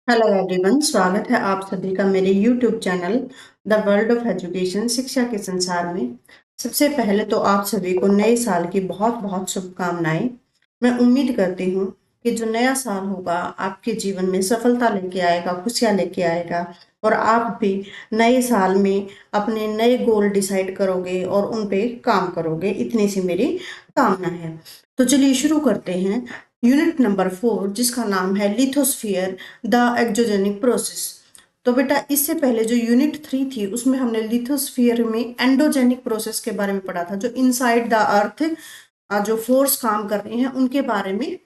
Hello everyone, स्वागत है आप सभी का मेरे YouTube channel the world of education शिक्षा के संसार में। सबसे पहले तो आप सभी को नए साल की बहुत बहुत शुभकामनाएं। मैं उम्मीद करती हूँ कि जो नया साल होगा आपके जीवन में सफलता लेके आएगा, खुशियाँ लेके आएगा और आप भी नए साल में अपने नए गोल डिसाइड करोगे और उन पे काम करोगे। इतनी सी मेरी कामना है। तो चलिए शुरू करते हैं। यूनिट नंबर 4 जिसका नाम है लिथोस्फीयर द एक्सोजेनिक प्रोसेस। तो बेटा इससे पहले जो यूनिट 3 थी उसमें हमने लिथोस्फीयर में एंडोजेनिक प्रोसेस के बारे में पढ़ा था, जो इनसाइड द अर्थ जो फोर्स काम कर रही हैं उनके बारे में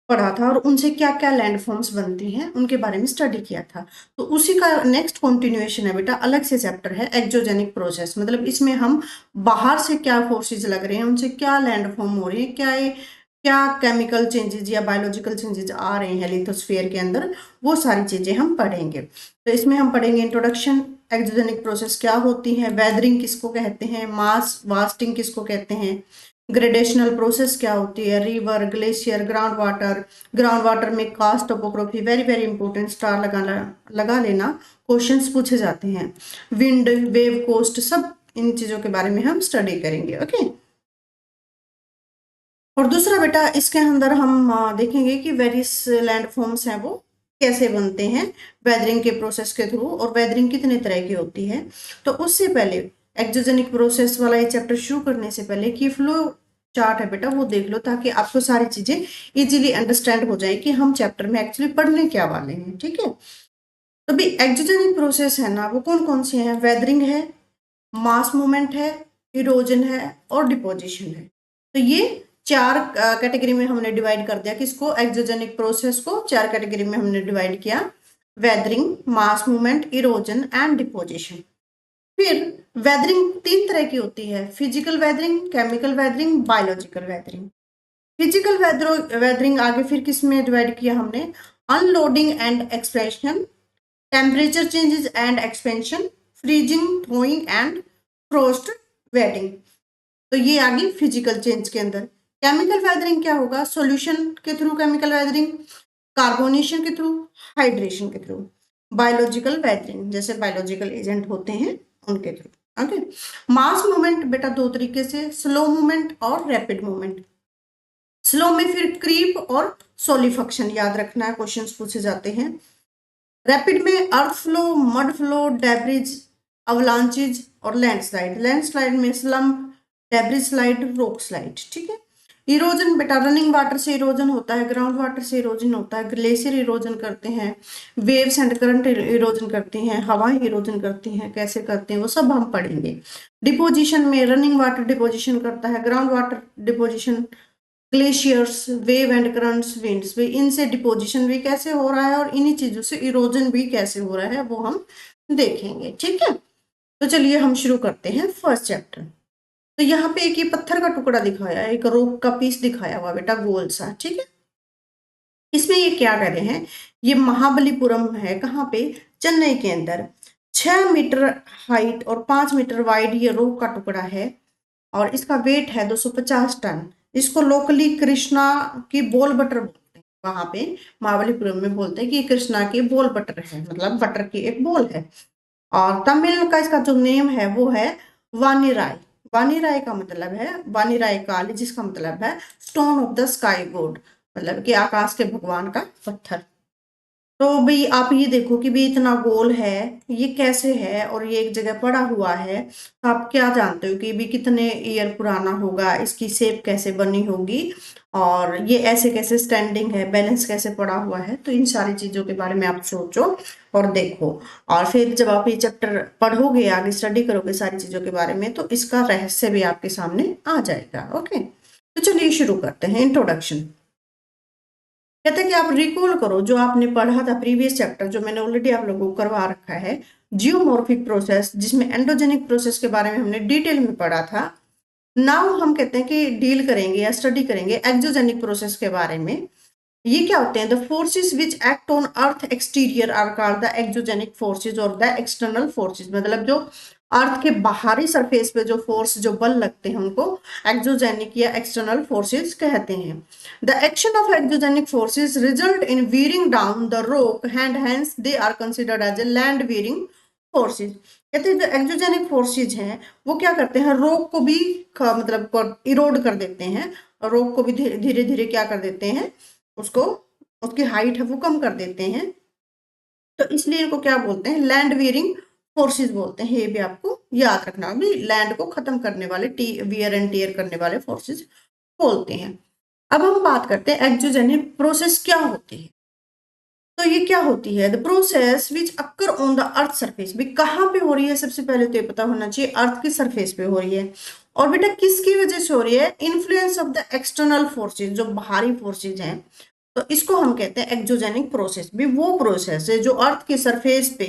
पढ़ा था और उनसे क्या क्या लैंडफॉर्म्स बनती हैं उनके बारे में स्टडी किया था। तो उसी का नेक्स्ट कंटिन्यूएशन है बेटा, अलग से चैप्टर है एक्सोजेनिक प्रोसेस। मतलब इसमें हम बाहर से क्या फोर्सेस लग रहे हैं, उनसे क्या लैंडफॉर्म हो रही है, क्या केमिकल चेंजेस या बायोलॉजिकल चेंजेस आ रहे हैं लिथोस्फीयर के अंदर, वो सारी चीजें हम पढ़ेंगे। तो इसमें हम पढ़ेंगे इंट्रोडक्शन, एक्सोजेनिक प्रोसेस क्या होती है, वेदरिंग किसको कहते हैं, मास वास्टिंग किसको कहते हैं, ग्रेडेशनल प्रोसेस क्या होती है, रिवर, ग्लेशियर, ग्राउंड वाटर में karst topography, very very important, star लगा लेना, क्वेश्चंस पूछे जाते हैं, विंड, वेव, कोस्ट, सब इन चीजों के बारे में हम स्टडी करेंगे। ओके। और दूसरा बेटा इसके अंदर हम देखेंगे कि वेरियस लैंडफॉर्म्स हैं वो कैसे बनते हैं वेदरिंग के प्रोसेस के थ्रू, और वेदरिंग कितने तरह की होती है। तो उससे पहले एक्सोजेनिक प्रोसेस वाला ये चैप्टर शुरू करने से पहले कि फ्लो चार्ट है बेटा वो देख लो, ताकि आपको सारी चीजें इजीली अंडरस्टैंड हो जाए कि हम चैप्टर में एक्चुअली पढ़ने क्या वाले हैं। ठीक है। तो भी एक्सोजेनिक प्रोसेस है ना, वो कौन कौन से हैं, वेदरिंग है, मास मूवमेंट है, इरोजन है और डिपोजिशन है। तो ये चार कैटेगरी में हमने डिवाइड कर दिया किसको, एक्सोजेनिक प्रोसेस को चार कैटेगरी में हमने डिवाइड किया, weathering, mass movement, erosion and deposition. फिर वेदरिंग तीन तरह की होती है, physical weathering, chemical weathering, biological weathering. Physical weathering आगे फिर किस में डिवाइड किया हमने, unloading and expression, temperature changes and expansion, freezing, throwing and frost waiting. तो ये आ गई फिजिकल चेंज के अंदर। केमिकल वेदरिंग क्या होगा, सॉल्यूशन के थ्रू केमिकल वेदरिंग, कार्बोनेशन के थ्रू, हाइड्रेशन के थ्रू। बायोलॉजिकल वेदरिंग जैसे बायोलॉजिकल एजेंट होते हैं उनके थ्रू। ओके। मास मूवमेंट बेटा दो तरीके से, स्लो मूवमेंट और रैपिड मूवमेंट। स्लो में फिर क्रीप और सोलिफिकेशन याद रखना है, क्वेश्चंस पूछे जाते हैं। रैपिड में अर्थ फ्लो, मड फ्लो, डेब्रिज, अवलांचेज और लैंडस्लाइड। लैंडस्लाइड में slump, debris slide, rock slide. ठीक है। इरोजन बेटा रनिंग वाटर से इरोजन होता है, ग्राउंड वाटर से इरोजन होता है, ग्लेशियर इरोजन करते हैं, वेव्स एंड करंट इरोजन करती हैं, हवाएं इरोजन करती हैं, कैसे करते हैं वो सब हम पढ़ेंगे। डिपोजिशन में रनिंग वाटर डिपोजिशन करता है, ground water deposition, glaciers, wave and currents, winds भी, इनसे डिपोजिशन भी कैसे हो रहा है और इन्हीं चीजों से इरोजन भी कैसे हो रहा है वो हम देखेंगे। ठीक है। तो चलिए हम शुरू करते हैं फर्स्ट चैप्टर। तो यहाँ पे एक ये पत्थर का टुकड़ा दिखाया है, एक रोक का पीस दिखाया हुआ बेटा गोल सा। ठीक है। इसमें ये क्या कर रहे हैं, ये महाबलीपुरम है, कहाँ पे, चेन्नई के अंदर। 6 मीटर हाइट और 5 मीटर वाइड ये रोक का टुकड़ा है और इसका वेट है 250 टन। इसको लोकली कृष्णा की बोल बटर बोलते हैं, वहां पे महाबलीपुरम में बोलते हैं कि कृष्णा की बोल बटर है, मतलब बटर की एक बोल है। और तमिल का इसका जो नेम है वो है वानीराय। वानीराय का मतलब है, वानीराय काली, जिसका मतलब है stone of the sky God, मतलब कि आकाश के भगवान का पत्थर। तो भाई आप ये देखो कि भी इतना गोल है, ये कैसे है और ये एक जगह पड़ा हुआ है। तो आप क्या जानते हो कि भी कितने ईयर पुराना होगा, इसकी शेप कैसे बनी होगी और ये ऐसे कैसे स्टैंडिंग है, बैलेंस कैसे पड़ा हुआ है। तो इन सारी चीजों के बारे में आप सोचो और देखो, और फिर जब आप ये चैप्टर पढ़ोगे, आगे स्टडी करोगे सारी चीजों के बारे में, तो इसका रहस्य भी आपके सामने आ जाएगा। ओके। तो चलिए शुरू करते हैं। इंट्रोडक्शन कहते हैं कि आप रिकॉल करो जो आपने पढ़ा था प्रीवियस चैप्टर, जो मैंने ऑलरेडी आप लोगों को करवा रखा है, जियोमॉर्फिक प्रोसेस, जिसमें एंडोजेनिक प्रोसेस के बारे में हमने डिटेल में पढ़ा था। नाउ हम कहते हैं कि डील करेंगे या स्टडी करेंगे एक्सोजेनिक प्रोसेस के बारे में। ये क्या होते हैं, the forces which act on earth exterior are called the exogenic forces और द एक्सटर्नल फोर्सेस। मतलब जो अर्थ के बाहरी सरफेस पे जो फोर्स, जो बल लगते हैं उनको एक्सोजेनिक या एक्सटर्नल फोर्सेस कहते हैं। The action of exogenic forces result in wearing down the rock and hence they are considered as a land wearing forces. कहते हैं जो एक्सोजेनिक फोर्सेज हैं वो क्या करते हैं, रॉक को भी मतलब इरोड कर देते हैं, रॉक को भी धीरे धीरे क्या कर देते हैं, उसको, उसकी हाइट है वो कम कर देते हैं। तो इसलिए इनको क्या बोलते हैं, लैंड वियरिंग फोर्सेस बोलते हैं। ये भी आपको याद रखना, भी लैंड को खत्म करने वाले, वियर एंड टियर करने वाले फोर्सेस बोलते हैं। अब हम बात करते हैं एक्सोजेनिक प्रोसेस क्या होती है। तो ये क्या होती है, the process which occur on the earth surface. भी कहाँ पे हो रही है, सबसे पहले तो ये पता होना चाहिए, अर्थ की सरफेस पे हो रही है। और बेटा किसकी वजह से हो रही है, influence of the external forces, जो बाहरी फोर्सेज हैं। तो इसको हम कहते हैं एक्सोजेनिक प्रोसेस। भी वो प्रोसेस है जो अर्थ के सरफेस पे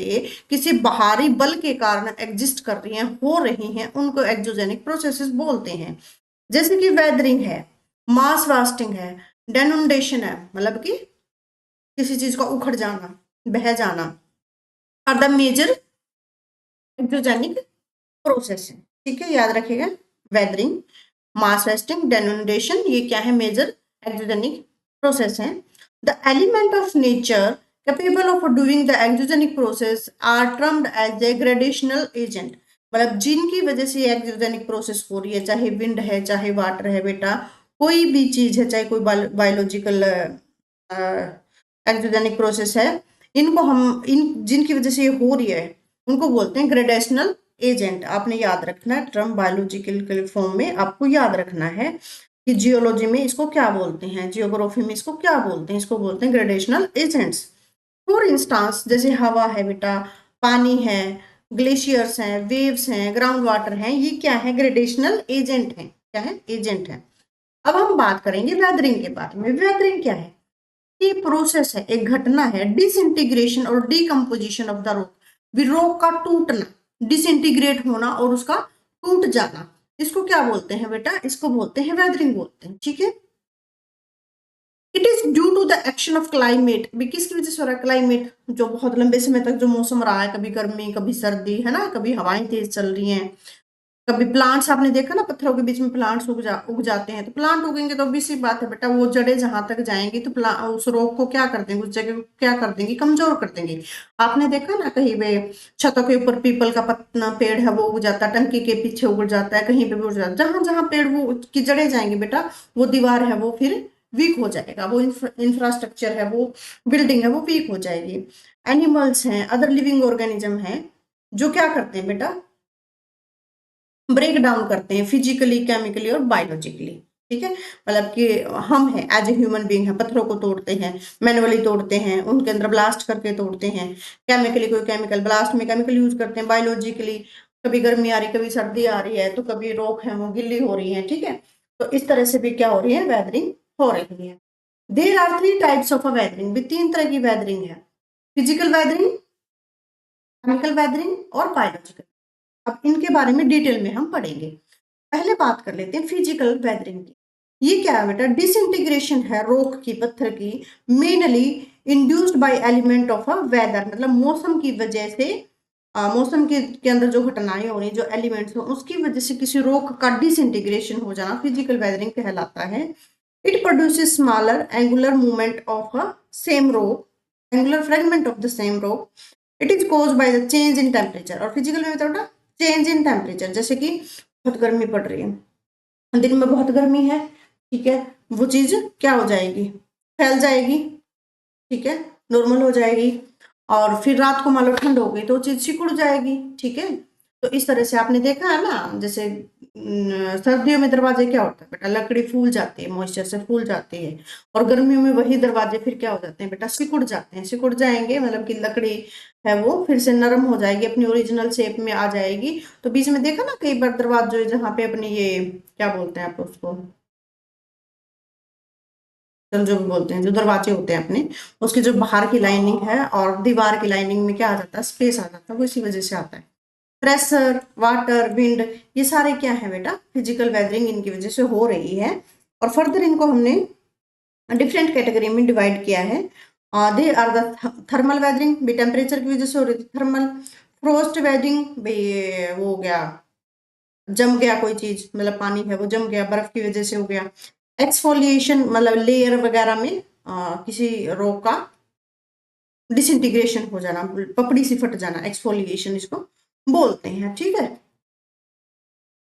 किसी बाहरी बल के कारण एग्जिस्ट कर रही हैं, हो रही हैं, उनको एक्सोजेनिक प्रोसेसेस बोलते हैं। जैसे कि वेदरिंग है, मास वास्टिंग है, डेनुडेशन है, मतलब कि किसी चीज का उखड़ जाना, बह जाना, are the major exogenic process है। ठीक है, याद रखिएगा, वेदरिंग, मास वेस्टिंग, डेनुडेशन, ये क्या है, मेजर एक्सोजेनिक प्रोसेस है। The element of nature capable of doing the exogenic process are termed as a gradational agent. मतलब जिनकी वजह से एक्सोजेनिक प्रोसेस हो रही है, चाहे विंड है, चाहे वाटर है, बेटा कोई भी चीज है, चाहे कोई बायोलॉजिकल एक्सोजेनिक प्रोसेस है, इनको हम, इन जिनकी वजह से ये हो रही है उनको बोलते हैं ग्रेडेशनल एजेंट। आपने याद रखना है, टर्म बायोलॉजिकल फॉर्म में आपको याद रखना है कि जियोलॉजी में इसको क्या बोलते हैं, जियोग्राफी में इसको क्या बोलते हैं, इसको बोलते हैं ग्रेडेशनल एजेंट्स। फॉर इंस्टांस जैसे हवा है बेटा, पानी है, ग्लेशियर्स हैं, वेव्स हैं, ग्राउंड वाटर हैं, ये क्या है, ग्रेडेशनल एजेंट है। क्या है, एजेंट है। अब हम बात करेंगे वेदरिंग के बारे में। वेदरिंग क्या है, ये प्रोसेस है, एक घटना है, डिसइंटीग्रेशन और decomposition of the rock. Rock का टूटना, डिसइंटीग्रेट होना और उसका टूट जाना, इसको क्या बोलते हैं बेटा, इसको बोलते हैं वेदरिंग बोलते हैं। ठीक है, it is due to the action of climate. भी किसकी वजह से हो रहा है, क्लाइमेट, जो बहुत लंबे समय तक जो मौसम रहा है, कभी गर्मी कभी सर्दी, है ना, कभी हवाएं तेज चल रही हैं, कभी प्लांट्स, आपने देखा ना पत्थरों के बीच में प्लांट्स उग जाते हैं। तो प्लांट उगेंगे तो obvious सी बात है बेटा, वो जड़ें जहां तक जाएंगी तो उस रोग को क्या कर देंगे, उस जगह को क्या कर देंगी, कमजोर कर देंगे। आपने देखा ना कहीं पे छतों के ऊपर पीपल का पत्ता पेड़ है वो उग जाता है, टंकी के पीछे उग जाता है, कहीं पे भी उग जाता है, जहां जहां पेड़ वो की जड़ें जाएंगी बेटा, वो दीवार है वो फिर वीक हो जाएगा, वो इंफ्रास्ट्रक्चर है, वो बिल्डिंग है वो वीक हो जाएगी। एनिमल्स हैं, अदर लिविंग ऑर्गेनिज्म है, जो क्या करते हैं बेटा, ब्रेक डाउन करते हैं फिजिकली, केमिकली और बायोलॉजिकली। ठीक है, मतलब कि हम हैं एज ए ह्यूमन बीइंग है, पत्थरों को तोड़ते हैं, मैनुअली तोड़ते हैं, उनके अंदर ब्लास्ट करके तोड़ते हैं, केमिकली कोई केमिकल ब्लास्ट में केमिकल यूज करते हैं, बायोलॉजिकली कभी गर्मी आ रही, कभी सर्दी आ रही है, तो कभी रोग है वो गिल्ली हो रही है। ठीक है, तो इस तरह से भी क्या हो रही है, वेदरिंग हो रही है। There are three types of a weathering. भी तीन तरह की वेदरिंग है, फिजिकल वेदरिंग, केमिकल वेदरिंग और बायोलॉजिकल। अब इनके बारे में डिटेल में हम पढ़ेंगे। पहले बात कर लेते हैं फिजिकल वेदरिंग की। ये क्या है बेटा, डिसइंटीग्रेशन है रॉक की, पत्थर की, mainly induced by element of a weather. मतलब मौसम की वजह से, मौसम के अंदर जो घटनाएं हो रही, जो एलिमेंट्स हो, उसकी वजह से किसी रॉक का डिसइंटीग्रेशन हो जाना फिजिकल वेदरिंग कहलाता है। It produces smaller angular movement of a same rock, angular fragment of the same rock. It is caused by the change in temperature. और फिजिकल में बेटा चेंज इन टेम्परेचर, जैसे कि बहुत गर्मी पड़ रही है, दिन में बहुत गर्मी है, ठीक है, वो चीज क्या हो जाएगी, फैल जाएगी, ठीक है, नॉर्मल हो जाएगी। और फिर रात को मान लो ठंड हो गई तो वो चीज सिकुड़ जाएगी। ठीक है, तो इस तरह से आपने देखा है ना, जैसे सर्दियों में दरवाजे क्या होता है बेटा, लकड़ी फूल जाती है, मॉइस्चर से फूल जाती है। और गर्मियों में वही दरवाजे फिर क्या हो जाते हैं बेटा, सिकुड़ जाते हैं, सिकुड़ जाएंगे, मतलब कि लकड़ी है वो फिर से नरम हो जाएगी, अपनी ओरिजिनल शेप में आ जाएगी। तो बीच में देखा ना कई बार दरवाजे जहाँ पे अपनी ये क्या बोलते हैं आप उसको, जो भी बोलते हैं, जो दरवाजे होते हैं अपने, उसकी जो बाहर की लाइनिंग है और दीवार की लाइनिंग में क्या आ जाता है, स्पेस आ जाता है, वो इसी वजह से आता है। प्रेशर, वाटर, विंड, ये सारे क्या है बेटा, फिजिकल वेदरिंग इनकी वजह से हो रही है। और फर्दर इनको हमने डिफरेंट कैटेगरी में डिवाइड किया है। They are the thermal weathering, भी टेम्परेचर की वजह से हो रही थी, थर्मल। फ्रोस्ट वेजिंग वो हो गया, जम गया कोई चीज, मतलब पानी है वो जम गया, बर्फ की वजह से हो गया। एक्सफोलिएशन मतलब लेयर वगैरह में किसी रॉक का डिसइंटीग्रेशन हो जाना, पपड़ी सी फट जाना, एक्सफोलिएशन इसको बोलते हैं, ठीक है।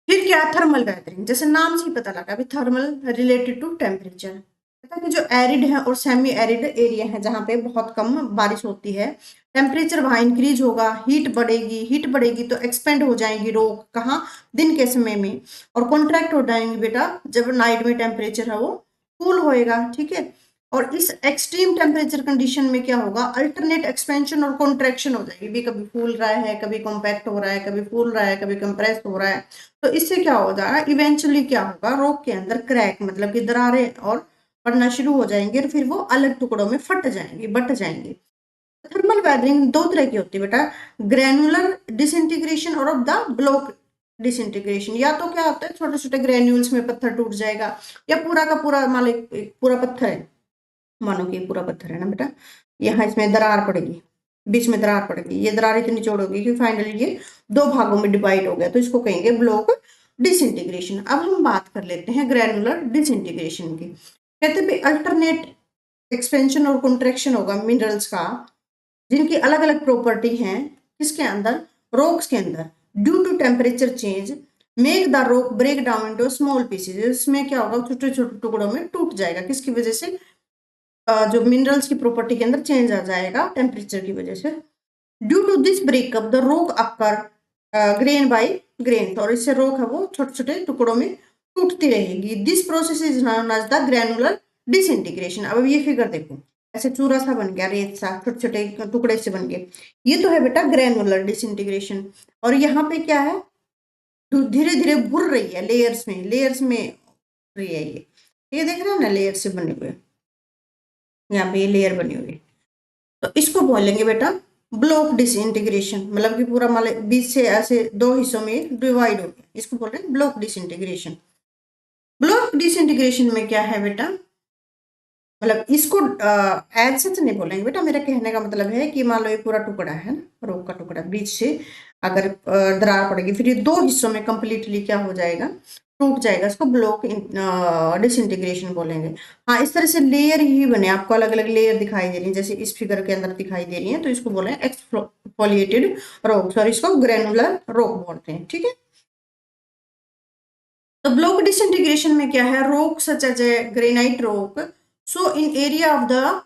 फिर क्या, थर्मल वेदरिंग, जैसे नाम से ही पता लगा, अभी थर्मल रिलेटेड टू टेम्परेचर, पता है कि जो एरिड है और सेमी एरिड एरिया है जहाँ पे बहुत कम बारिश होती है, टेम्परेचर वहां इंक्रीज होगा, हीट बढ़ेगी, हीट बढ़ेगी तो एक्सपेंड हो जाएंगी रोक, कहाँ, दिन के समय में, और कॉन्ट्रैक्ट हो जाएंगी बेटा जब नाइट में टेम्परेचर है वो कूल होएगा, ठीक है। और इस एक्सट्रीम टेम्परेचर कंडीशन में क्या होगा, अल्टरनेट एक्सपेंशन और कॉन्ट्रैक्शन हो जाएगी, भी कभी फूल रहा है, कभी कॉम्पैक्ट हो रहा है, कभी फूल रहा है, कभी कंप्रेस हो रहा है। तो इससे क्या हो जाएगा, इवेंचुअली क्या होगा, रॉक के अंदर क्रैक मतलब कि दरारें और पड़ना शुरू हो जाएंगे, और फिर वो अलग टुकड़ों में फट जाएंगे, बट जाएंगे। थर्मल वेदरिंग दो तरह की होती है बेटा, ग्रेनुलर डिसइंटीग्रेशन और ऑफ द ब्लॉक डिसइंटीग्रेशन। या तो क्या होता है, छोटे छोटे ग्रेन्यूल्स में पत्थर टूट जाएगा, या पूरा का पूरा मान लो पूरा पत्थर है, मानो कि पूरा पत्थर है ना बेटा, यहाँ इसमें दरार पड़ेगी, बीच में दरार पड़ेगी, ये दरार इतनी चौड़ी होगी कि फाइनली ये दो भागों में डिवाइड हो गया, तो इसको कहेंगे ब्लॉक डिसइंटीग्रेशन। अब हम बात कर लेते हैं ग्रेनुलर डिसइंटीग्रेशन की। कहते हैं अल्टरनेट एक्सपेंशन और कॉन्ट्रैक्शन होगा मिनरल्स का, जिनकी अलग अलग प्रॉपर्टी हैं, किसके अंदर, रॉक्स के अंदर, due to temperature change make the rock break down into small pieces. इसमें क्या होगा, छोटे छोटे टुकड़ों में टूट जाएगा, किसकी वजह से, जो मिनरल्स की प्रॉपर्टी के अंदर चेंज आ जाएगा टेम्परेचर की वजह से। Due to this breakup the rock occur grain by grain, तो और इससे रॉक है वो छोटे छोटे टुकड़ों में टूटती रहेगी। This process is known as the granular disintegration. अब ये फिगर देखो, ऐसे चूरा सा बन गया, रेत सा, छोटे छोटे टुकड़े से बन गए, ये तो है बेटा ग्रेनुलर डिसइंटीग्रेशन। और यहाँ पे क्या है, धीरे धीरे भुर रही है, लेयर्स में रही है ये देख रहे हो ना, लेयर से बने हुए, यहाँ पे ये लेयर बनी हुई है, तो इसको बोलेंगे बेटा ब्लॉक डिसइंटीग्रेशन, मतलब कि पूरा मान बीच से ऐसे दो हिस्सों में डिवाइड हो गया, इसको बोल रहे हैं ब्लॉक डिसइंटीग्रेशन। ब्लॉक डिसइंटीग्रेशन में क्या है बेटा, मतलब इसको एज सच नहीं बोलेंगे बेटा, मेरा कहने का मतलब है कि मान लो ये पूरा टुकड़ा है ना, रॉक का टुकड़ा, बीच से अगर दरार पड़ेगी, फिर ये दो हिस्सों में कंप्लीटली क्या हो जाएगा, टूट जाएगा, इसको ब्लॉक डिसइंटीग्रेशन बोलेंगे। हाँ, इस तरह से लेयर ही बने, आपको अलग अलग लेयर दिखाई दे रही है, जैसे इस फिगर के अंदर दिखाई दे रही है, तो इसको बोले एक्सफोलिएटेड रॉक्स, और इसको ग्रेनुलर रॉक बोलते हैं, ठीक है। तो ब्लॉक डिसइंटीग्रेशन में क्या है, rock such as a granite rock so in area of the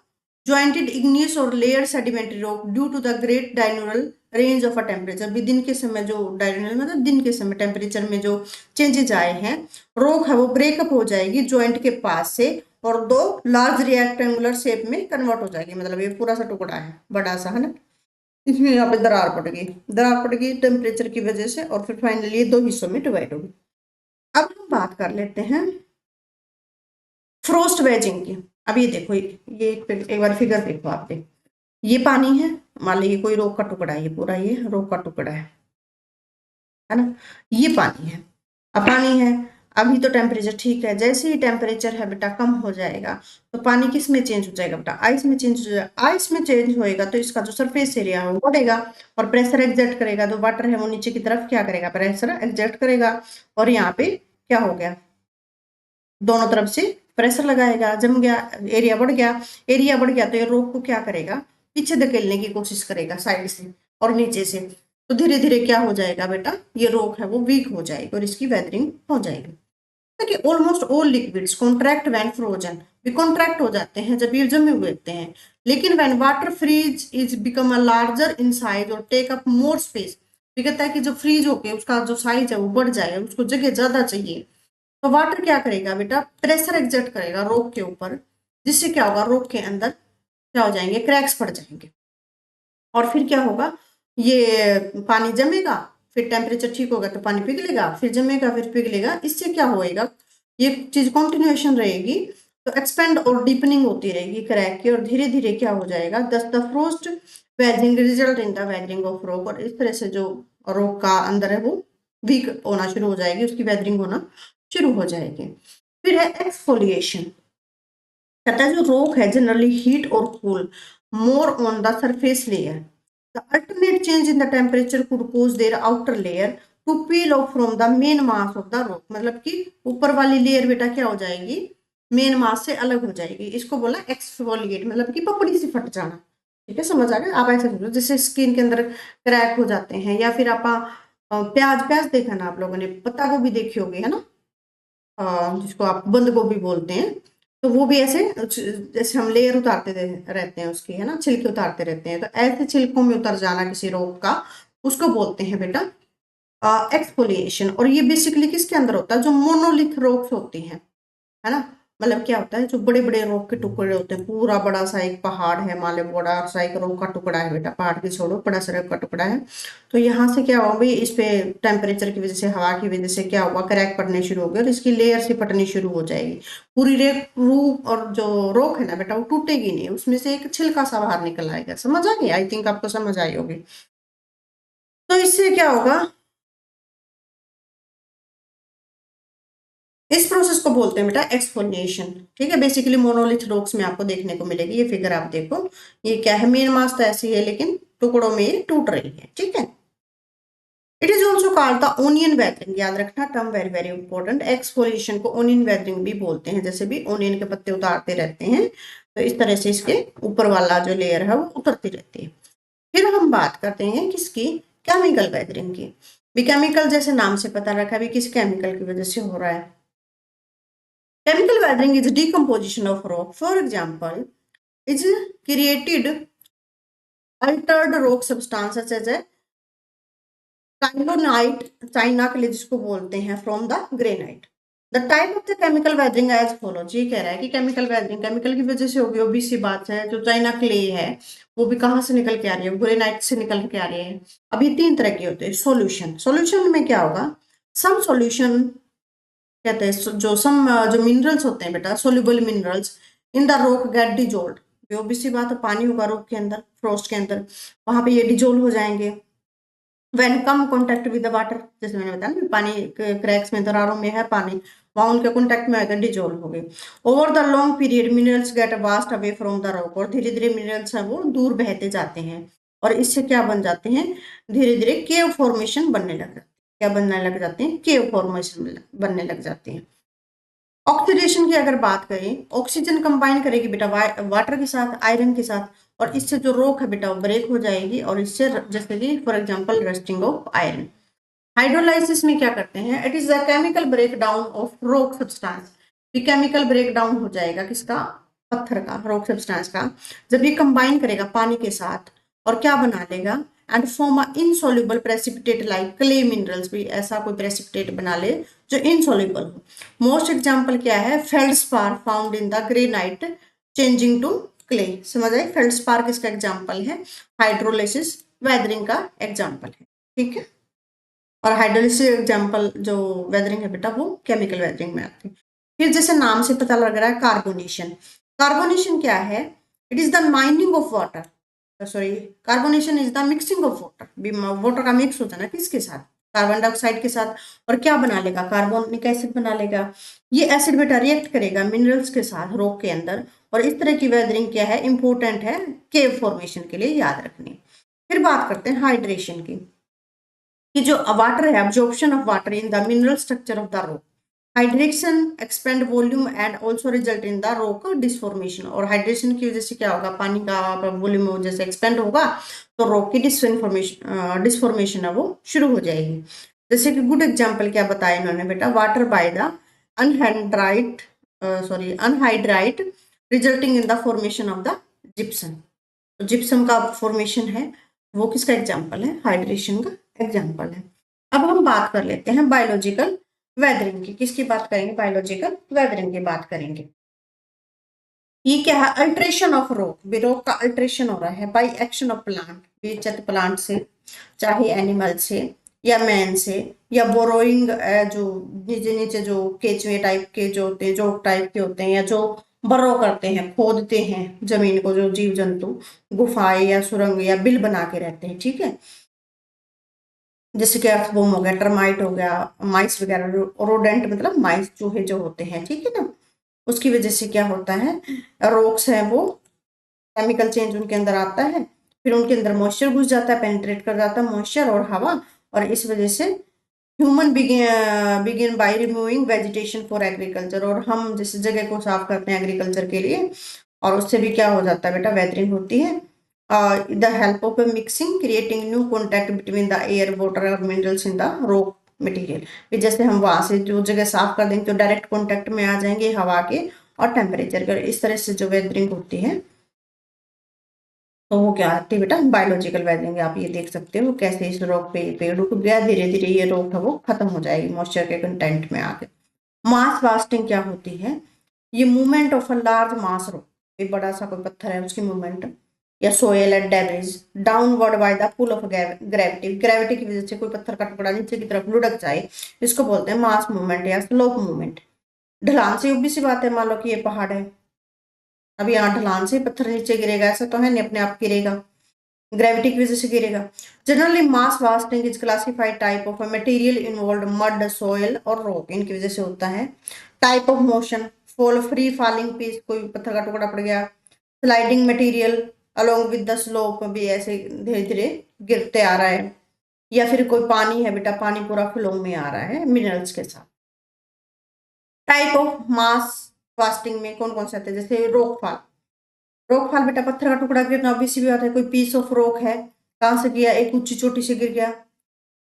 jointed igneous और layer sedimentary rock due to the great diurnal range of a temperature. भी दिन के समय जो डायनोरल मतलब दिन के समय टेम्परेचर में जो चेंजेज आए हैं, रॉक है वो ब्रेकअप हो जाएगी ज्वाइंट के पास से, और दो लार्ज रेक्टेंगुलर शेप में कन्वर्ट हो जाएगी, मतलब ये पूरा सा टुकड़ा है बड़ा सा, है ना, इसमें यहाँ पे दरार पड़ेगी टेम्परेचर की वजह से, और फिर फाइनली ये दो हिस्सों में डिवाइड होगी। अब हम बात कर लेते हैं फ्रोस्ट वेजिंग की। अब ये देखो, ये एक बार फिगर देखो आप, ये पानी है, मान लीजिए कोई रोक का टुकड़ा है, ये पूरा ये रोक का टुकड़ा है ना, ये पानी है। अब पानी है, अभी तो टेम्परेचर ठीक है, जैसे ही टेम्परेचर है बेटा कम हो जाएगा, तो पानी किस में चेंज हो जाएगा बेटा, आइस में चेंज हो जाएगा। आइस में चेंज होएगा तो इसका जो सरफेस एरिया है वो बढ़ेगा, और प्रेशर एग्जर्ट करेगा, जो वाटर है वो नीचे की तरफ क्या करेगा, प्रेशर एग्जर्ट करेगा, और यहाँ पे क्या हो गया, दोनों तरफ से प्रेशर लगाएगा, जम गया, एरिया बढ़ गया तो ये रोक को क्या करेगा, पीछे धकेलने की कोशिश करेगा साइड से और नीचे से, तो धीरे धीरे क्या हो जाएगा बेटा, ये रोक है वो वीक हो जाएगी और इसकी वेदरिंग हो जाएगी। कि almost all liquids contract when frozen, भी कॉन्ट्रैक्ट हो जाते हैं जब ये जमे हुए होते हैं, लेकिन when water freeze is become a larger in size और टेक अप मोर स्पेस, भी कहता है कि जब फ्रीज होके उसका जो साइज है वो बढ़ जाए, उसको जगह ज्यादा चाहिए, तो वाटर क्या करेगा बेटा, प्रेशर एक्सर्ट करेगा रॉक के ऊपर, जिससे क्या होगा, रॉक के अंदर क्या हो जाएंगे, क्रैक्स पड़ जाएंगे, और फिर क्या होगा, ये पानी जमेगा, फिर टेम्परेचर ठीक होगा तो पानी पिघलेगा, फिर जमेगा, फिर पिघलेगा, इससे क्या होएगा, ये चीज कॉन्टिन्यूएशन रहेगी, तो एक्सपेंड और डीपनिंग होती रहेगी क्रैक की, और धीरे धीरे क्या हो जाएगा, दस the frost waging result in the weathering of rock, और इस तरह से जो रॉक का अंदर है वो वीक होना शुरू हो जाएगी, उसकी वेदरिंग होना शुरू हो जाएगी। फिर है एक्सफोलिएशन, कहता है जो रॉक है जनरली हीट और cool more on the surface layer, the alternate change in the temperature could cause their outer layer to peel off from the main mass of the rock, मतलब कि ऊपर वाली layer बेटा क्या हो जाएगी, मेन मास से अलग हो जाएगी। इसको बोला एक्सफोलिएट, मतलब कि पपड़ी से फट जाना। ठीक है, समझ आ गया। आप ऐसे समझो जैसे स्किन के अंदर क्रैक हो जाते हैं, या फिर आप प्याज प्याज देखा ना आप लोगों ने, पत्ता गोभी देखी होगी, है ना, जिसको आप बंद गोभी बोलते हैं, तो वो भी ऐसे जैसे हम लेयर उतारते रहते हैं उसकी, है ना, छिलके उतारते रहते हैं, तो ऐसे छिलकों में उतर जाना किसी रोग का, उसको बोलते हैं बेटा एक्सफोलिएशन। और ये बेसिकली किसके अंदर होता है, जो मोनोलिथ रॉक्स होती हैं, है ना, मतलब क्या होता है, जो बड़े बड़े रॉक के टुकड़े होते हैं, पूरा बड़ा सा एक पहाड़ है, मान लो बड़ा सा एक रॉक का टुकड़ा है बेटा, पहाड़ की छोड़ो, बड़ा सा रॉक का टुकड़ा है, तो यहाँ से क्या हुआ भाई, इस पे टेम्परेचर की वजह से, हवा की वजह से क्या हुआ, क्रैक पड़ने शुरू हो गए और इसकी लेयर से फटनी शुरू हो जाएगी। पूरी रेक रूप और जो रॉक है ना बेटा, वो टूटेगी नहीं, उसमें से एक छिलका सा बाहर निकल आएगा। समझ आ गया, आई थिंक आपको समझ आई होगी। तो इससे क्या होगा, इस प्रोसेस को बोलते हैं बेटा एक्सफोलिएशन। ठीक है, बेसिकली मोनोलिथ रॉक्स में आपको देखने को मिलेगी। ये फिगर आप देखो, ये क्या है, मेन मास तो ऐसी है लेकिन टुकड़ों में ये टूट रही है। ठीक है, it is also called the onion weathering, याद रखना term, very very important. Exfoliation को ओनियन वेदरिंग भी बोलते हैं, जैसे भी ओनियन के पत्ते उतारते रहते हैं, तो इस तरह से इसके ऊपर वाला जो लेयर है वो उतरती रहती है। फिर हम बात करते हैं किसकी, केमिकल वेदरिंग की। भी केमिकल जैसे नाम से पता रखा भी किस केमिकल की वजह से हो रहा है। Chemical weathering is decomposition of rock. For example, is created altered rock substance such as a kyanite, China के लिए जिसको बोलते हैं, from the granite. The type of the chemical weathering as follows. ये कह रहा है कि केमिकल वेदरिंग केमिकल की वजह से होगी, obvious सी बात है। जो चाइना क्ले है वो भी कहाँ से निकल के आ रही है, ग्रेनाइट से निकल के आ रही है। अब ये तीन तरह के होते हैं। सॉल्यूशन, सॉल्यूशन में क्या होगा, सम सॉल्यूशन कहते हैं जो सम जो मिनरल्स होते हैं बेटा, soluble minerals in the rock get dissolve. Obvious सी बात है, पानी होगा रॉक के अंदर, फ्रोस्ट के अंदर, वहां पे ये डिजोल्व हो जाएंगे। When come contact with the water, जैसे मैंने बताया ना, पानी क्रैक्स में, दरारों में है पानी, वहां उनके कॉन्टेक्ट में आकर डिजोल्व हो गए। Over the long period minerals get washed away from the rock, और धीरे धीरे मिनरल्स है वो दूर बहते जाते हैं, और इससे क्या बन जाते हैं, धीरे धीरे केव फॉर्मेशन बनने लग जाते हैं। क्या बनने लग जाते हैं, केव फॉर्मेशन बनने लग जाते हैं। ऑक्सीडेशन की अगर बात करें, ऑक्सीजन कंबाइन करेगी बेटा वाटर के साथ, आयरन के साथ, और इससे जो रॉक है बेटा वो ब्रेक हो जाएगी, और इससे जैसे कि for example rusting of iron. Hydrolysis में क्या करते हैं, it is the chemical break down of rock substance. ये केमिकल ब्रेक डाउन हो जाएगा किसका, पत्थर का, रॉक सब्सटेंस का, जब ये कंबाइन करेगा पानी के साथ, और क्या बना लेगा, and form a insoluble precipitate like clay minerals, भी ऐसा कोई प्रेसिपिटेट बना ले जो इनसॉल्युबल हो। मोस्ट एग्जांपल क्या है, feldspar found in the granite changing to clay. समझ आए, फेल्डस्पार किसका एग्जांपल है, हाइड्रोलिसिस वेदरिंग का एग्जांपल है। ठीक है, और हाइड्रोलिसिस एग्जांपल जो वेदरिंग है बेटा वो केमिकल वेदरिंग में आती है। फिर जैसे नाम से पता लग रहा है, कार्बोनेशन। कार्बोनेशन क्या है, it is the mining of water, sorry, carbonation is the mixing of water. Water का मिक्स होता है ना किसके साथ, कार्बन डाइऑक्साइड के साथ, और क्या बना लेगा, कार्बोनिक एसिड बना लेगा। ये एसिड बेटा रिएक्ट करेगा मिनरल्स के साथ रॉक के अंदर, और इस तरह की वेदरिंग क्या है, इंपॉर्टेंट है केव फॉर्मेशन के लिए, याद रखनी। फिर बात करते हैं हाइड्रेशन की, कि जो वाटर है, absorption of water in the mineral structure of the rock. Hydration expand volume and also result in the rock deformation. और हाइड्रेशन की वजह से क्या होगा, पानी का वॉल्यूम जैसे एक्सपेंड होगा तो रॉक की डिसफॉर्मेशन है वो शुरू हो जाएगी। जैसे कि गुड एग्जांपल क्या बताया इन्होंने बेटा, water by the anhydrite anhydrite resulting in the formation of the gypsum. Gypsum का फॉर्मेशन है वो किसका एग्जाम्पल है, हाइड्रेशन का एग्जाम्पल है। अब हम बात कर लेते हैं बायोलॉजिकल वेदरिंग की। किसकी बात करेंगे, बायोलॉजिकल वेदरिंग की बात करेंगे। ये क्या है, अल्ट्रेशन ऑफ रॉक, रॉक का अल्ट्रेशन हो रहा है बाय एक्शन ऑफ प्लांट, चाहे प्लांट से, चाहे एनिमल से, या मैन से, या बोरोइंग, जो नीचे नीचे जो केचुए टाइप के जो होते हैं, जोक टाइप के होते हैं, या जो बरो करते हैं, खोदते हैं जमीन को, जो जीव जंतु गुफाएं या सुरंग या बिल बना के रहते हैं। ठीक है, जैसे कि अर्थवॉर्म हो गया, टर्माइट हो गया, माइस वगैरह, रोडेंट मतलब माइस चूहे जो होते हैं। ठीक है ना, उसकी वजह से क्या होता है, रॉक्स है वो केमिकल चेंज उनके अंदर आता है, फिर उनके अंदर मॉइस्चर घुस जाता है, पेनिट्रेट कर जाता है मॉइस्चर और हवा, और इस वजह से human begin by removing vegetation for agriculture, और हम जिस जगह को साफ करते हैं एग्रीकल्चर के लिए, और उससे भी क्या हो जाता है बेटा, वेदरिंग होती है। The help of mixing creating new contact between the air water और minerals in the rock material. जैसे हम वहां से जो जगह साफ कर देंगे तो डायरेक्ट कॉन्टैक्ट में आ जाएंगे हवा के और टेम्परेचर के, इस तरह से जो वेदरिंग होती है तो वो क्या आती है बेटा, बायोलॉजिकल वेदरिंग। आप ये देख सकते हो कैसे इस रॉक पे पेड़ उग गया, धीरे धीरे ये रॉक है वो खत्म हो जाएगी मॉइस्चर के कंटेंट में आके। मास वास्टिंग क्या होती है, ये movement of a large mass rock, एक बड़ा सा कोई पत्थर है उसकी मूवमेंट, या soil and debris downward by the pull of gravity, gravity की वजह से कोई पत्थर का टुकड़ा नीचे की तरफ लुढ़क जाए, इसको बोलते हैं मास मूवमेंट या स्लोप मूवमेंट। ढलान से obvious सी बात है, मान लो कि ये पहाड़ है, अब यहाँ ढलान से पत्थर नीचे गिरेगा ऐसा तो है नहीं, अपने आप गिरेगा, ग्रेविटी की वजह से गिरेगा। Generally mass wasting is classified type of material involve mud soil और रॉक, इनकी वजह से होता है। Type of motion, fall free falling piece, कोई पत्थर का टुकड़ा पड़ गया, sliding material along with the slope, भी ऐसे धीरे धीरे गिरते आ रहा है, या फिर कोई पानी है बेटा, पानी पूरा फ्लो में आ रहा है मिनरल्स के साथ। टाइप ऑफ मास वास्टिंग में कौन कौन से आते हैं, जैसे रॉकफॉल, रॉकफॉल बेटा पत्थर का टुकड़ा गिरना ऑब्वियस सी बात है, कोई पीस ऑफ रॉक है, कहां से गिरा, एक ऊंची चोटी से गिर गया।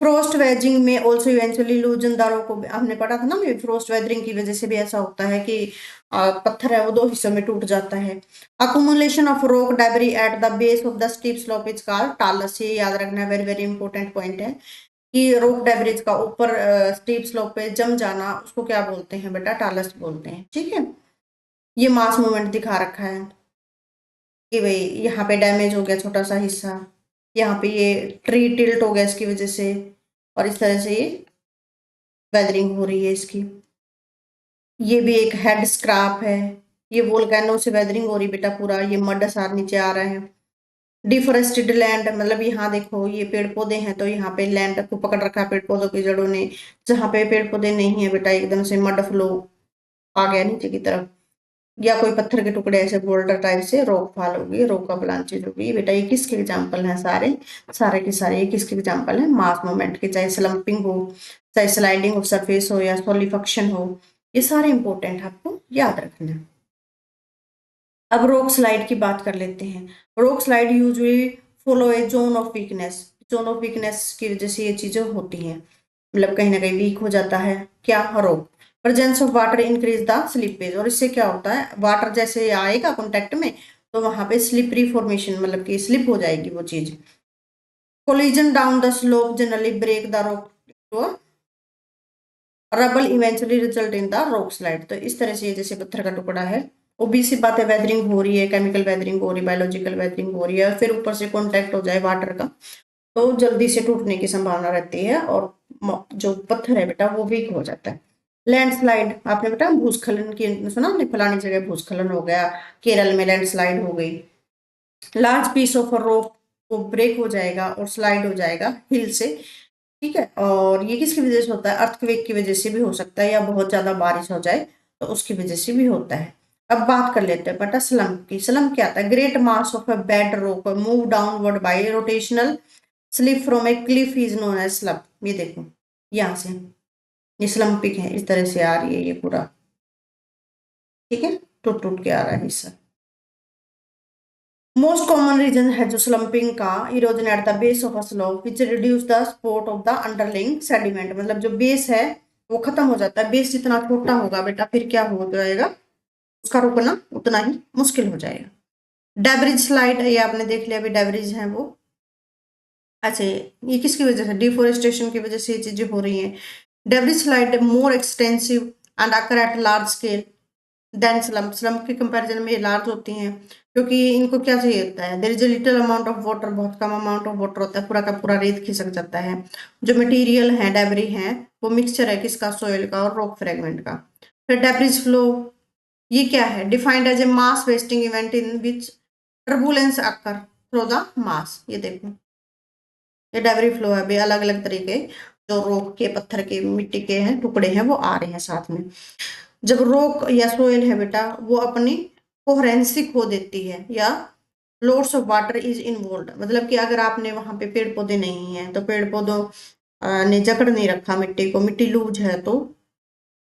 फ्रोस्ट वेजिंग में ऑल्सो इवेंचुअली लूजन द रॉक, हमने पढ़ा था ना, फ्रोस्ट वेदरिंग की वजह से भी ऐसा होता है कि पत्थर है वो दो हिस्सों में टूट जाता है। Accumulation of rock debris at the base of the steep slope is called talus, ये याद रखना वेरी वेरी इंपॉर्टेंट पॉइंट है कि रॉक डेब्रिज का ऊपर स्टीप स्लोप पे जम जाना उसको क्या बोलते हैं बेटा, टालस बोलते हैं। ठीक है, ये मास मूवमेंट दिखा रखा है कि भाई यहाँ पे डैमेज हो गया छोटा सा हिस्सा, यहाँ पे ये ट्री टिल्ट हो गया इसकी वजह से, और इस तरह से ये वेदरिंग हो रही है इसकी। ये भी एक हेड स्क्रैप है, ये वोल्केनो से वेदरिंग हो रही बेटा, पूरा ये मड सार नीचे आ रहा है। डिफोरेस्टेड लैंड, मतलब यहाँ देखो ये पेड़ पौधे हैं तो यहाँ पे लैंड को पकड़ रखा है पेड़ पौधों की जड़ों ने, जहाँ पे पेड़ पौधे नहीं है बेटा एकदम से मड फ्लो आ गया नीचे की तरफ, या कोई पत्थर के टुकड़े ऐसे बोल्डर टाइप से रॉक फॉल होगी, रॉक अवलांचेज होगी बेटा। ये किसके एग्जांपल हैं, सारे सारे के सारे ये किसके एग्जांपल हैं, मास मूवमेंट के, चाहे स्लम्पिंग हो, चाहे स्लाइडिंग ऑफ सरफेस हो, या सॉलिफिकेशन हो, ये सारे इंपॉर्टेंट आपको याद रखना है। अब रॉक स्लाइड की बात कर लेते हैं। Rock slide usually follow A zone of weakness, zone of weakness की वजह से ये चीजें होती हैं, मतलब कहीं ना कहीं वीक हो जाता है क्या, rock. Presence of water increase the slippage, और इससे क्या होता है, वाटर जैसे आएगा कॉन्टेक्ट में तो वहां पे स्लिपरी फॉर्मेशन, मतलब कि स्लिप हो जाएगी वो चीज। Collision down the slope generally break the rock to rubble eventually result in the rock slide. तो इस तरह से जैसे पत्थर का टुकड़ा है, ओबीसी बात है, वेदरिंग हो रही है, केमिकल वेदरिंग हो रही है, बायोलॉजिकल वेदरिंग हो रही है, फिर ऊपर से कांटेक्ट हो जाए वाटर का तो जल्दी से टूटने की संभावना रहती है, और जो पत्थर है बेटा वो वीक हो जाता है। लैंडस्लाइड, आपने बेटा भूस्खलन की सुना, फलानी जगह भूस्खलन हो गया, केरल में लैंडस्लाइड हो गई, लार्ज पीस ऑफ रॉक वो ब्रेक हो जाएगा और स्लाइड हो जाएगा हिल से। ठीक है, और ये किसकी वजह से होता है, अर्थक्वेक की वजह से भी हो सकता है, या बहुत ज्यादा बारिश हो जाए तो उसकी वजह से भी होता है। अब बात कर लेते हैं बेटा स्लम्प की। स्लम्प क्या आता है, great mass of a bed rock move downward by rotational slip from a cliff is known as slump. ये देखो यहाँ से ये स्लम्पिंग है, इस तरह से आ रही है ये पूरा, ठीक है, टूट टूट के आ रहा है हिस्सा। मोस्ट कॉमन रीजन है जो स्लम्पिंग का, erosion at the base of a slope which reduce the support of the underlying sediment, मतलब जो बेस है वो खत्म हो जाता है, बेस जितना छोटा होगा बेटा फिर क्या हो जाएगा, उसका रुकना उतना ही मुश्किल हो जाएगा। डेब्रिज स्लाइड, ये आपने देख लिया अभी, डेब्रिज है वो। अच्छा, ये किसकी वजह से, डिफोरेस्टेशन की वजह से ये चीजें हो रही हैं। Debris slide more extensive and occur at large scale than slump, slump के कंपैरिजन में ये लार्ज होती हैं, क्योंकि इनको क्या चाहिए होता है, there is a little amount of water, बहुत कम अमाउंट ऑफ वाटर होता है, पूरा का पूरा रेत खिसक जाता है। जो मटेरियल है डेब्री है वो मिक्सचर है किसका, सोइल का और रॉक फ्रेगमेंट का। फिर डेब्रिज फ्लो, ये क्या है, defined as a mass wasting event in which turbulence occur through the mass. ये देखो ये डेब्री फ्लो है, अलग अलग तरीके जो रॉक के, पत्थर के, मिट्टी के हैं टुकड़े हैं वो आ रहे हैं साथ में। जब रॉक या सोइल है बेटा वो अपनी कोहरेंसी खो देती है या loads of water is involve, मतलब कि अगर आपने वहां पे पेड़ पौधे नहीं है तो पेड़ पौधों ने जकड़ नहीं रखा मिट्टी को, मिट्टी लूज है तो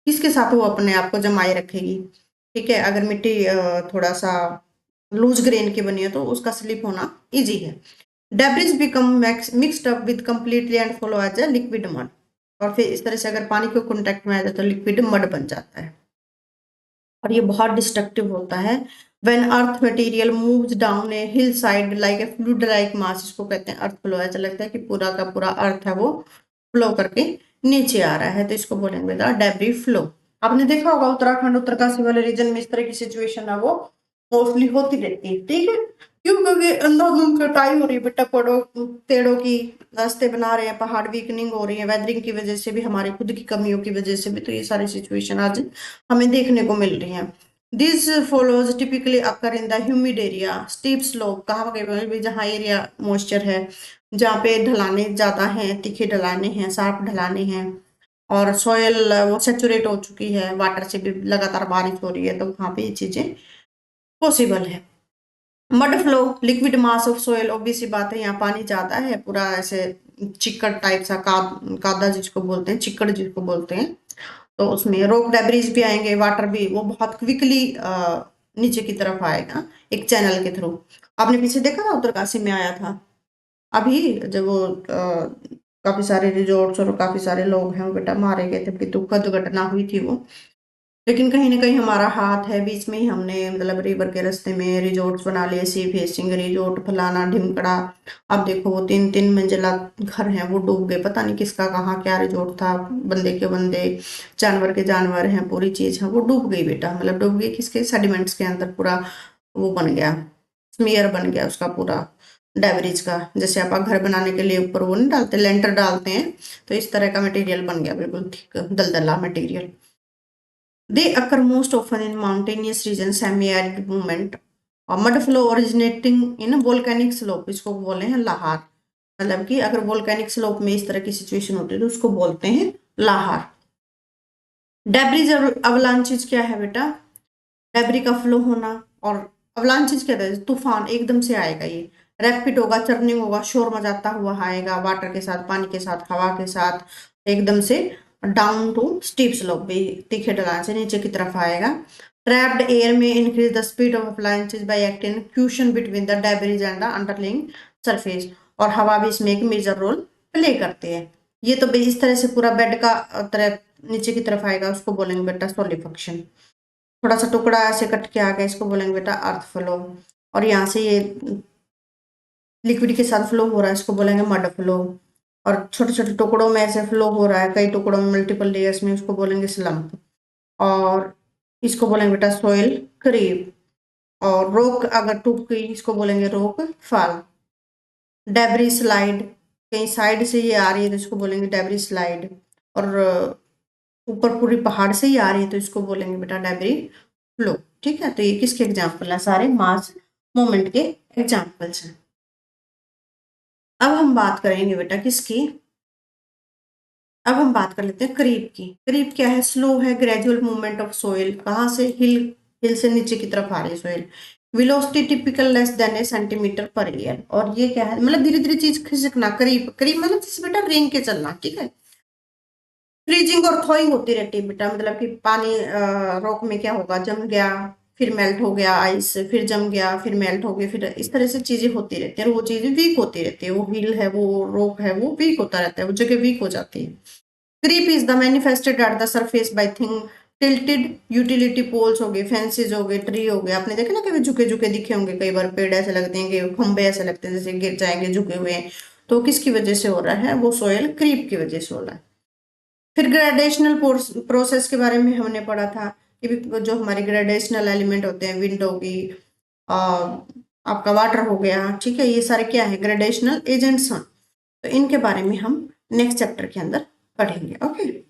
किसके साथ वो अपने आप को जमाए रखेगी। ठीक है, अगर मिट्टी थोड़ा सा लूज ग्रेन की बनी है तो उसका स्लिप होना इजी है। Debris become mixed up with completely and follow as a liquid mud, और फिर इस तरह से अगर पानी के कांटेक्ट में आ जाए तो लिक्विड मड बन जाता है, और ये बहुत डिस्ट्रक्टिव होता है। When earth material moves down A hill side like a fluid like mass, इसको कहते हैं अर्थ फ्लो। ऐसा लगता है कि पूरा का पूरा अर्थ है वो फ्लो करके नीचे आ रहा है, तो इसको बोलेंगे द डेब्री फ्लो। आपने देखा होगा उत्तराखंड उत्तरकाशी वाले रीजन में इस तरह की सिचुएशन है वो मोस्टली होती रहती है। ठीक है, क्यों? क्योंकि अंधाधुंध कटाई हो रही है बेटा, पेड़ों की रास्ते बना रहे हैं, पहाड़ वीकनिंग हो रही है, वेदरिंग की वजह से भी, हमारे खुद की कमियों की वजह से भी, तो ये सारी सिचुएशन आज हमें देखने को मिल रही है। This follows typically occur in the humid area steep slope, कहाँ पे? जहाँ एरिया मॉइस्चर है, जहाँ पे ढलाने ज्यादा हैं, तीखे ढलाने हैं, शार्प ढलाने हैं, और सॉयल वो सेचुरेट हो चुकी है, वाटर से भी लगातार बारिश हो रही है, तो वहां पे ये चीजें पॉसिबल है। Mud flow liquid mass of soil, obvious सी बात है, यहाँ पानी ज्यादा है, पूरा ऐसे चिक्कड़ टाइप सा, कादा जिसको बोलते हैं, चिक्कड़ जिसको बोलते हैं, तो उसमें रॉक डेब्रिज भी आएंगे, वाटर भी वो बहुत क्विकली नीचे की तरफ आएगा एक चैनल के थ्रू। आपने पीछे देखा था उत्तरकाशी में आया था अभी, जब वो काफी सारे रिजॉर्ट्स और काफी सारे लोग हैं वो बेटा मारे गए थे, बड़ी दुखद घटना हुई थी वो। लेकिन कहीं ना कहीं हमारा हाथ है, बीच में ही हमने मतलब रिवर के रास्ते में रिजॉर्ट्स बना लिए, सी फेसिंग रिजॉर्ट, फलाना ढिमकड़ा। अब देखो वो 3-3 मंजिला घर हैं वो डूब गए, पता नहीं किसका कहाँ क्या रिजॉर्ट था, बंदे के बंदे, जानवर के जानवर हैं, पूरी चीज है वो डूब गई बेटा। मतलब डूब गई किसके? सेडिमेंट्स के अंदर पूरा वो बन गया, स्मीयर बन गया उसका पूरा, डेबरिज का। जैसे आप घर बनाने के लिए ऊपर वो नहीं डालते, लेंटर डालते हैं, तो इस तरह का मटेरियल बन गया, बिल्कुल ठीक दलदला material. They occur most often in mountainous regions, semi-arid movement, और mud flow originating in volcanic slope, इसको बोले हैं लाहार। मतलब कि अगर वोल्केनिक स्लोप में इस तरह की सिचुएशन होती है तो उसको बोलते हैं लाहार। डेब्रिज अवलांचेज क्या है बेटा? डेब्री का फ्लो होना, और अवलांचेज क्या है? तूफान एकदम से आएगा, ये रैपिड होगा, चर्निंग होगा, शोर मचाता हुआ आएगा, वाटर के साथ, पानी के साथ, हवा के साथ, एकदम से डाउन टू स्टीप स्लोप भी, तीखे ढलान से नीचे की तरफ आएगा। ट्रैप्ड एयर में increase the speed of avalanches by acting cushion between the debris and the underlying surface, और हवा भी इसमें एक मेजर रोल प्ले करते हैं। ये तो इस तरह से पूरा बेड का तरह नीचे की तरफ आएगा, उसको बोलेंगे बेटा सोलिफिकेशन। थोड़ा सा टुकड़ा ऐसे कट के आ गया, इसको बोलेंगे बेटा अर्थ फ्लो। और यहाँ से ये लिक्विड के साथ फ्लो हो रहा है, इसको बोलेंगे मड फ्लो। और छोटे छोटे टुकड़ों में ऐसे फ्लो हो रहा है, कई टुकड़ों में, मल्टीपल लेयर्स में, उसको बोलेंगे स्लम्प। और इसको बोलेंगे बेटा सोइल क्रीप। और रोक अगर टूट गई, इसको बोलेंगे रोक फॉल। डेब्री स्लाइड, कहीं साइड से ये आ रही है तो इसको बोलेंगे डेब्री स्लाइड। और ऊपर पूरी पहाड़ से ही आ रही है तो इसको बोलेंगे बेटा डेब्री फ्लो। ठीक है, तो ये किसके एग्जाम्पल है? सारे मास मूवमेंट के एग्जाम्पल्स हैं। अब हम बात करेंगे बेटा किसकी? अब हम बात कर लेते हैं क्रीप की। क्रीप क्या है? स्लो है, ग्रेजुअल मूवमेंट ऑफ सोइल, कहाँ से? हिल से नीचे की तरफ आ रही है soil. Velocity typical less than a centimetre per year. और ये क्या है? मतलब धीरे धीरे चीज खिसकना। क्रीप, क्रीप मतलब जैसे बेटा रेंग के चलना। ठीक है, फ्रीजिंग और थॉइंग होती रहती है बेटा, मतलब कि पानी रॉक में क्या होगा, जम गया, फिर मेल्ट हो गया आइस, फिर जम गया, फिर मेल्ट हो गया, फिर इस तरह से चीजें होती रहती है, और वो चीजें वीक होती रहती है, वो हिल है, वो रॉक है, वो वीक होता रहता है, वो जगह वीक हो जाती है। Creep is the manifested at the surface by thing tilted utility poles हो गए, फेंसेज हो गए, ट्री हो गए। आपने देखा ना कभी झुके झुके दिखे होंगे, कई बार पेड़ ऐसे लगते हैं कि खंबे ऐसे लगते हैं जैसे गिर जाएंगे झुके हुए हैं, तो किसकी वजह से हो रहा है? वो सोयल क्रीप की वजह से हो रहा है। फिर ग्रेडेशनल प्रोसेस के बारे में हमने पढ़ा था कि जो हमारे ग्रेडेशनल एलिमेंट होते हैं, विंड होगी, आपका वाटर हो गया, ठीक है, ये सारे क्या है? ग्रेडेशनल एजेंट्स हैं। तो इनके बारे में हम नेक्स्ट चैप्टर के अंदर पढ़ेंगे। ओके।